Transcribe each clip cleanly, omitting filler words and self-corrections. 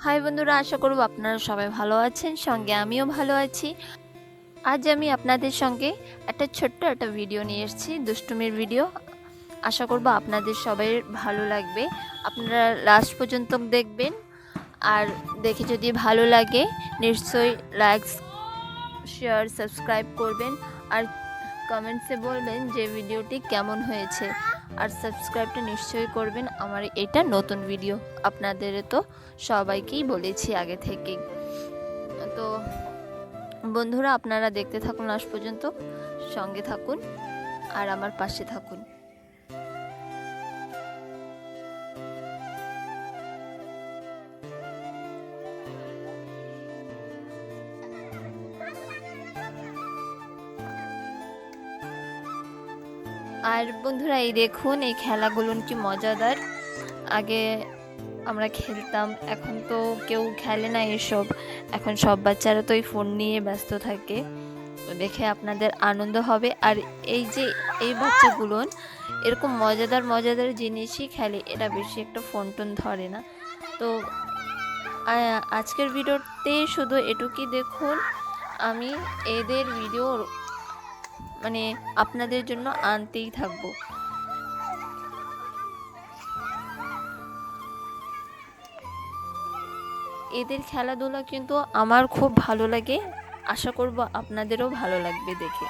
High বন্ধুরা, আশা করব আপনারা সবাই ভালো আছেন, সঙ্গে আমিও ভালো আছি। আজ আমি আপনাদের সঙ্গে একটা ছোট্ট একটা ভিডিও নিয়ে এসেছি, দুষ্টুমির ভিডিও। আশা করব আপনাদের সবাই ভালো লাগবে। আপনারা লাস্ট পর্যন্ত দেখবেন, আর দেখে যদি ভালো লাগে নিশ্চয়ই লাইক, শেয়ার, সাবস্ক্রাইব করবেন, আর কমেন্টসে বলবেন যে ভিডিওটি কেমন হয়েছে। আর সাবস্ক্রাইবটা নিশ্চয়ই করবেন, আমার এটা নতুন ভিডিও, আপনাদের তো সবাইকেই বলেছি আগে থেকেই। তো বন্ধুরা, আপনারা দেখতে থাকুন লাস্ট পর্যন্ত, সঙ্গে থাকুন আর আমার পাশে থাকুন। আর বন্ধুরা, এই দেখুন এই খেলাগুলো কি মজাদার। আগে আমরা খেলতাম, এখন তো কেউ খেলে না এসব। এখন সব বাচ্চারা তো এই ফোন নিয়ে ব্যস্ত থাকে, তো দেখে আপনাদের আনন্দ হবে। আর এই যে এই বাচ্চাগুলো এরকম মজাদার মজাদার জিনিসই খেলে, এরা বেশি একটা ফোন টোন ধরে না। তো আজকের ভিডিওতে শুধু এটুকুই দেখুন, আমি এদের ভিডিও মানে আপনাদের জন্য আনতেই থাকবো। এদের খেলাধুলা কিন্তু আমার খুব ভালো লাগে, আশা করব আপনাদেরও ভালো লাগবে দেখে।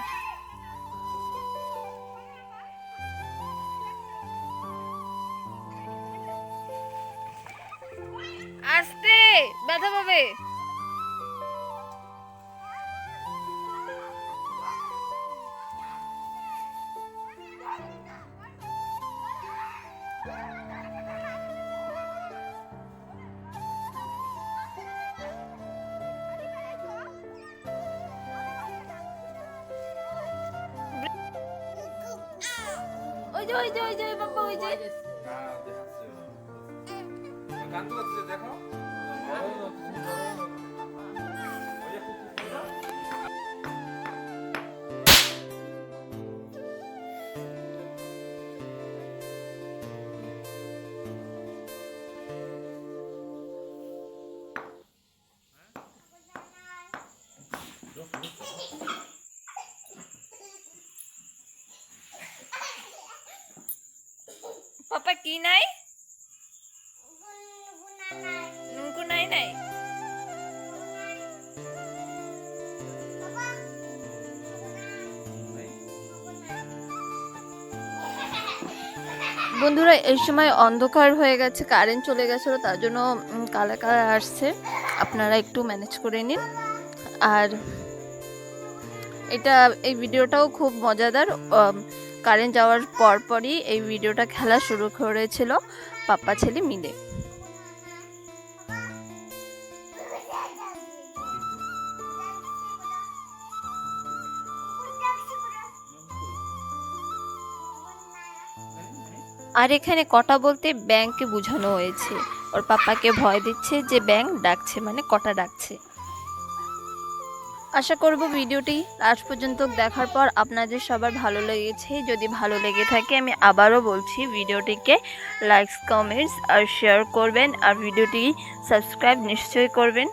আস্তে, ব্যথা পাবে। ওই যে ওই যে ওই যে বাবা, ওই যে দেখো পাপা কি নাই, নুনকু নাই নাই। বন্ধুরা, এই সময় অন্ধকার হয়ে গেছে, কারেন্ট চলে গেছিলো, তার জন্য কালা কালা আসছে, আপনারা একটু ম্যানেজ করে নিন। আর এই ভিডিওটাও খুব মজাদার। কারেন্ট যাওয়ার পরপরই এই ভিডিওটা খেলা শুরু করেছিল পাপ্পা ছেলে মিলে। আর এখানে কটা বলতে ব্যাংকে বোঝানো হয়েছে, ওর পাপ্পাকে ভয় দিচ্ছে যে ব্যাংক ডাকছে, মানে কটা ডাকছে। আশা করব ভিডিওটি লাস্ট পর্যন্ত দেখার পর আপনাদের সবার ভালো লেগেছে। যদি ভালো লেগে থাকে, আমি আবারও বলছি, ভিডিওটিকে লাইক, কমেন্টস আর শেয়ার করবেন, আর ভিডিওটি সাবস্ক্রাইব নিশ্চয়ই করবেন।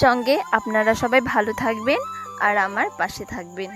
সঙ্গে আপনারা সবাই ভালো থাকবেন আর আমার পাশে থাকবেন।